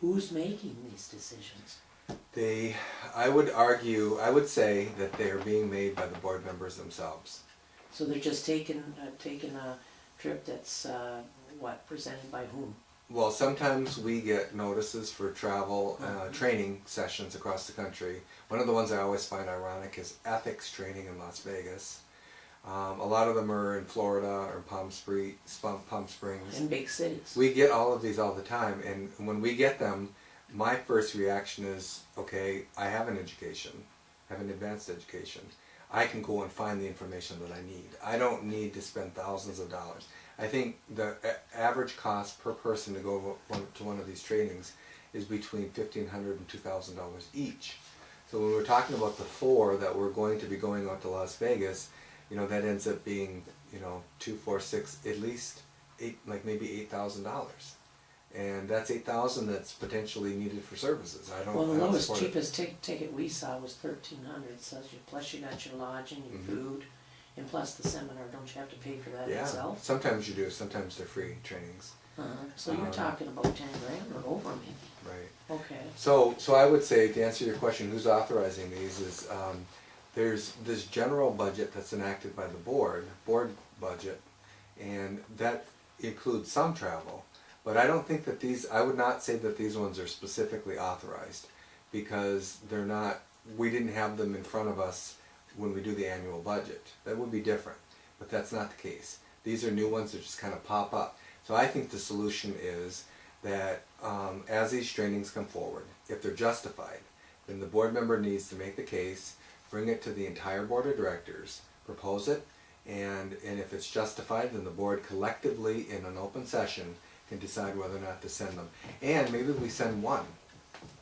Who's making these decisions? I would say that they are being made by the board members themselves. So they're just taking a trip that's, presented by whom? Well, sometimes we get notices for travel, training sessions across the country. One of the ones I always find ironic is ethics training in Las Vegas. A lot of them are in Florida or Palm Springs. In big cities. We get all of these all the time, and when we get them, my first reaction is, okay, I have an education, I have an advanced education. I can go and find the information that I need. I don't need to spend thousands of dollars. I think the average cost per person to go to one of these trainings is between $1,500 and $2,000 each. So when we're talking about the 4 that we're going to be going out to Las Vegas, that ends up being, 2, 4, 6, at least maybe $8,000. And that's $8,000 that's potentially needed for services. Well, the lowest, cheapest ticket we saw was $1,300. So plus you got your lodging, your food, and plus the seminar. Don't you have to pay for that itself? Sometimes you do. Sometimes they're free trainings. So you're talking about $10,000 or over, maybe. Right. Okay. So I would say, to answer your question, who's authorizing these is there's this general budget that's enacted by the board budget, and that includes some travel. But I don't think that I would not say that these ones are specifically authorized, because they're not, we didn't have them in front of us when we do the annual budget. That would be different, but that's not the case. These are new ones that just kind of pop up. So I think the solution is that as these trainings come forward, if they're justified, then the board member needs to make the case, bring it to the entire board of directors, propose it, and if it's justified, then the board collectively in an open session can decide whether or not to send them. And maybe we send 1.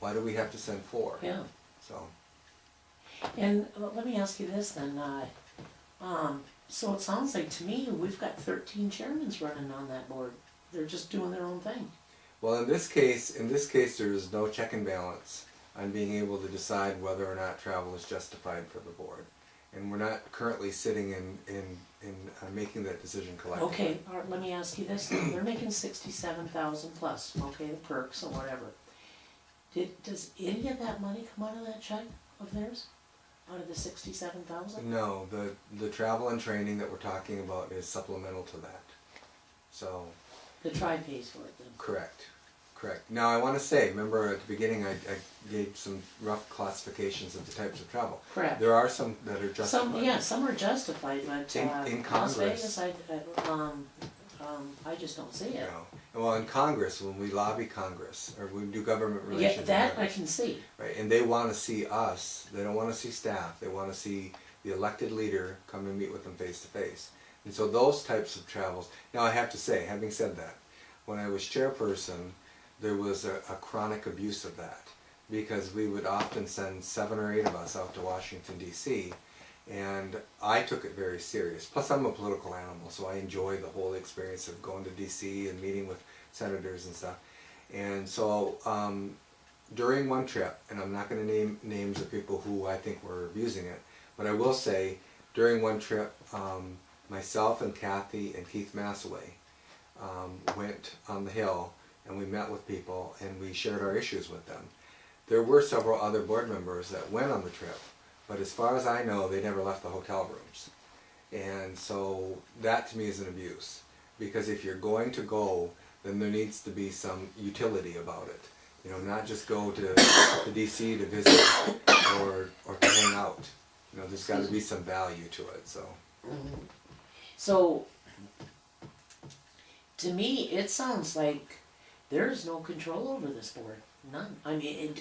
Why do we have to send 4? Yeah. So. And let me ask you this then. So it sounds like to me we've got 13 chairmen running on that board. They're just doing their own thing. Well, in this case, there is no check and balance on being able to decide whether or not travel is justified for the board, and we're not currently sitting in making that decision collectively. Okay, all right, let me ask you this. They're making $67,000 plus. Okay, the perks or whatever. Does any of that money come out of that check of theirs? Out of the $67,000? No, the travel and training that we're talking about is supplemental to that. So. The tribe pays for it then. Correct. Now I want to say, remember at the beginning I gave some rough classifications of the types of travel. Correct. There are some that are justified. Some are justified, but in Congress, Las Vegas, I just don't see it. No. Well, in Congress, when we lobby Congress, or we do government relations. Yeah, that I can see. Right, and they want to see us. They don't want to see staff. They want to see the elected leader come and meet with them face to face. And so those types of travels. Now I have to say, having said that, when I was chairperson, there was a chronic abuse of that, because we would often send 7 or 8 of us out to Washington, D.C., and I took it very serious. Plus I'm a political animal, so I enjoy the whole experience of going to D.C. and meeting with senators and stuff. And so during one trip, and I'm not going to name names of people who I think were abusing it, but I will say during one trip, myself and Kathy and Keith Massaway went on the Hill, and we met with people and we shared our issues with them. There were several other board members that went on the trip, but as far as I know, they never left the hotel rooms. And so that to me is an abuse, because if you're going to go, then there needs to be some utility about it. Not just go to DC to visit or to hang out. There's got to be some value to it. So. So, to me, it sounds like there's no control over this board. None. I mean,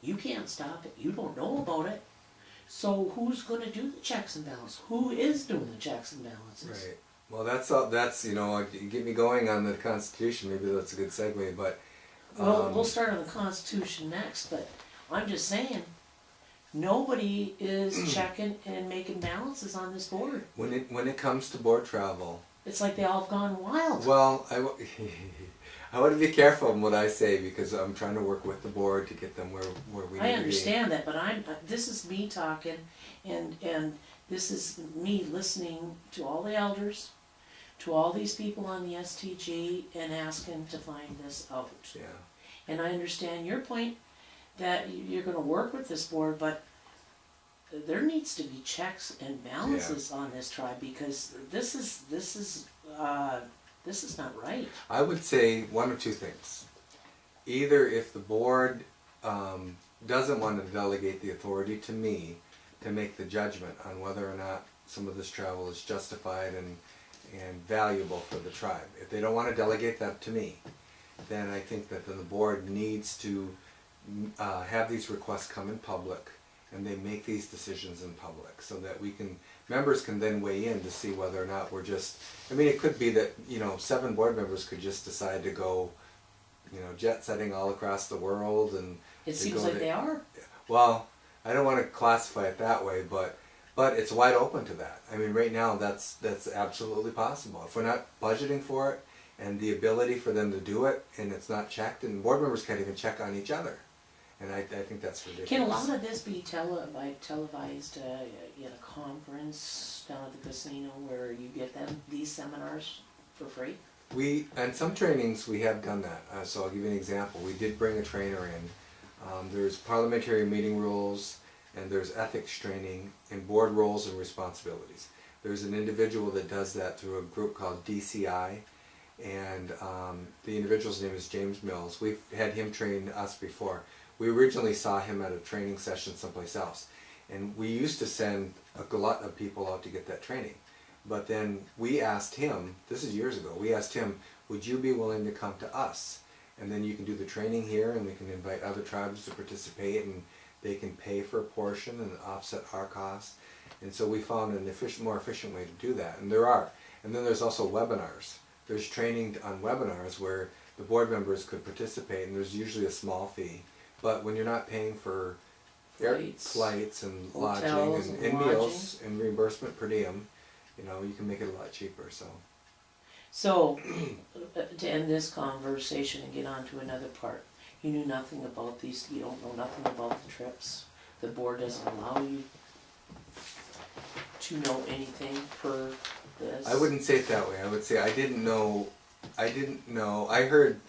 you can't stop it. You don't know about it. So who's going to do the checks and balances? Who is doing the checks and balances? Right. Well, that's you get me going on the Constitution. Maybe that's a good segue. But we'll start on the Constitution next. But I'm just saying, nobody is checking and making balances on this board. When it comes to board travel, it's like they all have gone wild. Well, I want to be careful in what I say, because I'm trying to work with the board to get them where we need to be. I understand that, but this is me talking, and this is me listening to all the elders, to all these people on the STG, and asking to find this out. Yeah. And I understand your point that you're gonna work with this board, but there needs to be checks and balances on this tribe, because this is not right. I would say one of two things. Either if the board doesn't want to delegate the authority to me to make the judgment on whether or not some of this travel is justified and valuable for the tribe. If they don't want to delegate that to me, then I think that then the board needs to have these requests come in public, and they make these decisions in public, so that members can then weigh in to see whether or not we're just, I mean, it could be that, 7 board members could just decide to go, jet setting all across the world, and It seems like they are. well, I don't want to classify it that way, but it's wide open to that. I mean, right now that's absolutely possible. If we're not budgeting for it and the ability for them to do it, and it's not checked, and board members can't even check on each other, and I think that's ridiculous. Can a lot of this be televised in a conference down at the casino where you get these seminars for free? And some trainings we have done that. So I'll give you an example. We did bring a trainer in. There's parliamentary meeting rules, and there's ethics training, and board roles and responsibilities. There's an individual that does that through a group called DCI, and the individual's name is James Mills. We've had him train us before. We originally saw him at a training session someplace else, and we used to send a glut of people out to get that training. But then we asked him, this is years ago, we asked him, would you be willing to come to us? And then you can do the training here, and we can invite other tribes to participate, and they can pay for a portion and offset our costs. And so we found an more efficient way to do that, and there are. And then there's also webinars. There's training on webinars where the board members could participate, and there's usually a small fee. But when you're not paying for flights and hotels lodging and meals and reimbursement per diem, you can make it a lot cheaper. So, to end this conversation and get on to another part, you knew nothing about these, you don't know nothing about the trips. The board doesn't allow you to know anything per this? I wouldn't say it that way. I would say I didn't know. I heard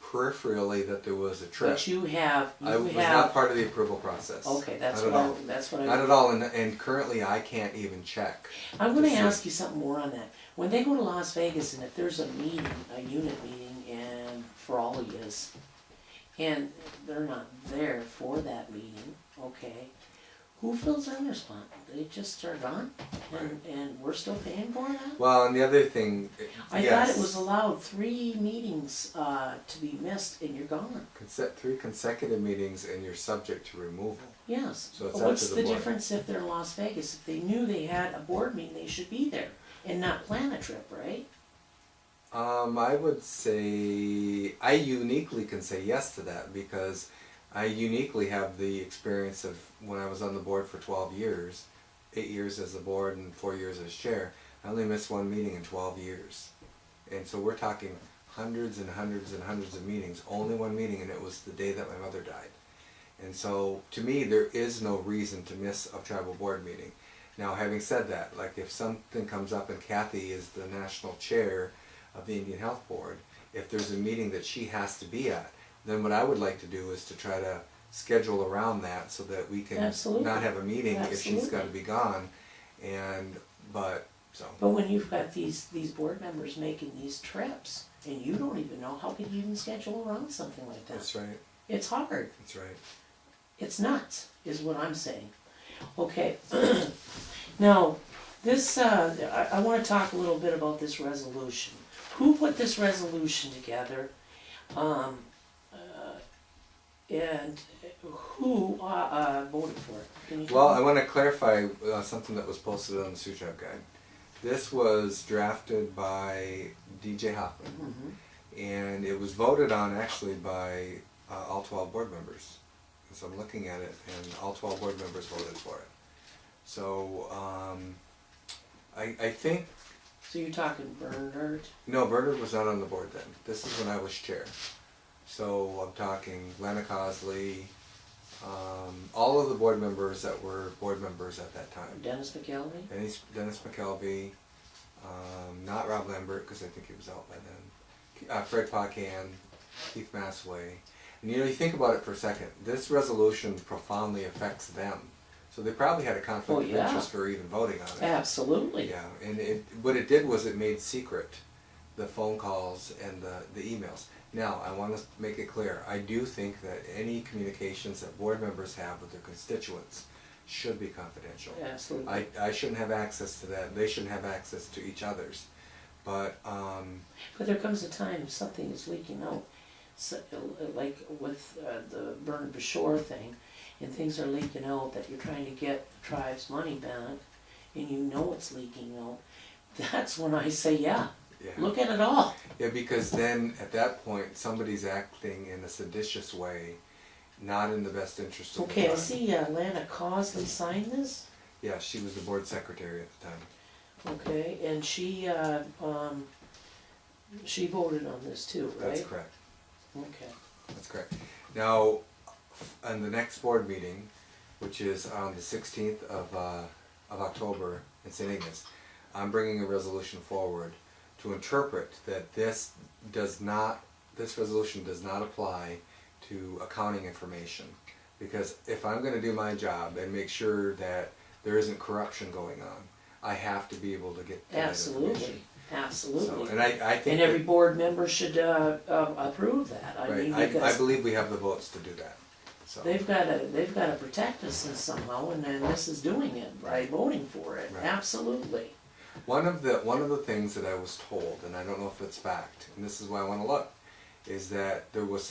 peripherally that there was a trip. But you have, I was not part of the approval process. Okay, that's not what that's what I. Not at all, and currently I can't even check. I'm going to ask you something more on that. When they go to Las Vegas, and if there's a meeting, a unit meeting, and for all of yous, and they're not there for that meeting, okay, who fills in their spot? They just are gone, and we're still paying for that? Well, and the other thing, I thought it was allowed 3 meetings to be missed, and you're gone. 3 consecutive meetings, and you're subject to removal. Yes. So it's But up what's to the the board. difference if they're in Las Vegas? If they knew they had a board meeting, they should be there and not plan a trip, right? I would say I uniquely can say yes to that, because I uniquely have the experience of when I was on the board for 12 years, 8 years as a board and 4 years as chair. I only missed 1 meeting in 12 years. And so we're talking hundreds and hundreds and hundreds of meetings, only 1 meeting, and it was the day that my mother died. And so to me, there is no reason to miss a tribal board meeting. Now, having said that, like if something comes up and Kathy is the national chair of the Indian Health Board, if there's a meeting that she has to be at, then what I would like to do is to try to schedule around that so that we can not have a meeting if she's got to be gone. But when you've got these board members making these trips, and you don't even know, how could you even schedule around something like that? That's right. It's hard. That's right. It's nuts, is what I'm saying. Okay. Now, this, I want to talk a little bit about this resolution. Who put this resolution together? And who voted for it? Can you tell Well, me? I want to clarify something that was posted on the Sioux Tribe Guide. This was drafted by DJ Hoffman, Mhm. and it was voted on actually by all 12 board members. So I'm looking at it, and all 12 board members voted for it. So I think, So you're talking Bernard? no, Bernard was not on the board then. This is when I was chair. So I'm talking Lana Cosley, all of the board members that were board members at that time. Dennis McKelvey? Dennis McKelvey, not Rob Lambert, because I think he was out by then. Fred Paquin, Keith Massway. And you think about it for a second, this resolution profoundly affects them. So they probably had a conflict Oh, of yeah. interest for even voting on it. Absolutely. Yeah, and what it did was it made secret the phone calls and the emails. Now, I want to make it clear, I do think that any communications that board members have with their constituents should be confidential. Absolutely. I shouldn't have access to that, they shouldn't have access to each other's. But, But there comes a time if something is leaking out, so, like with the Bernard Bashore thing, and things are leaking out that you're trying to get the tribe's money back, and you know it's leaking out, that's when I say, yeah, yeah. look at it all. Yeah, because then at that point, somebody's acting in a seditious way, not in the best interest of the Okay, I tribe. see Lana Cosley signed this, Yeah, she was the board secretary at the time. okay, and she voted on this too, right? That's correct. Okay. That's correct. Now, on the next board meeting, which is on the 16th of October in St. Ignace, I'm bringing a resolution forward to interpret that this resolution does not apply to accounting information. Because if I'm going to do my job and make sure that there isn't corruption going on, I have to be able to get that Absolutely, information. absolutely. So, and I think And every board member should approve that. I mean, I because believe we have the votes to do that. So. they've gotta protect us in somehow, and then this is doing it by voting for it. Right. Absolutely. One of the things that I was told, and I don't know if it's fact, and this is why I want to look, is that there was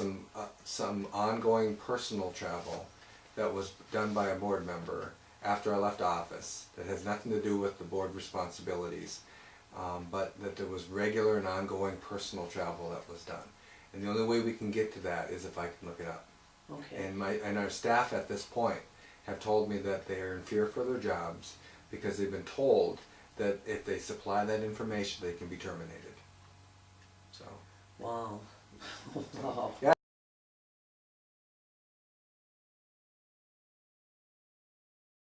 some ongoing personal travel that was done by a board member after I left office that has nothing to do with the board responsibilities, but that there was regular and ongoing personal travel that was done. And the only way we can get to that is if I can look it up. Okay. And our staff at this point have told me that they are in fear for their jobs because they've been told that if they supply that information, they can be terminated. So. Wow. Wow. Yeah.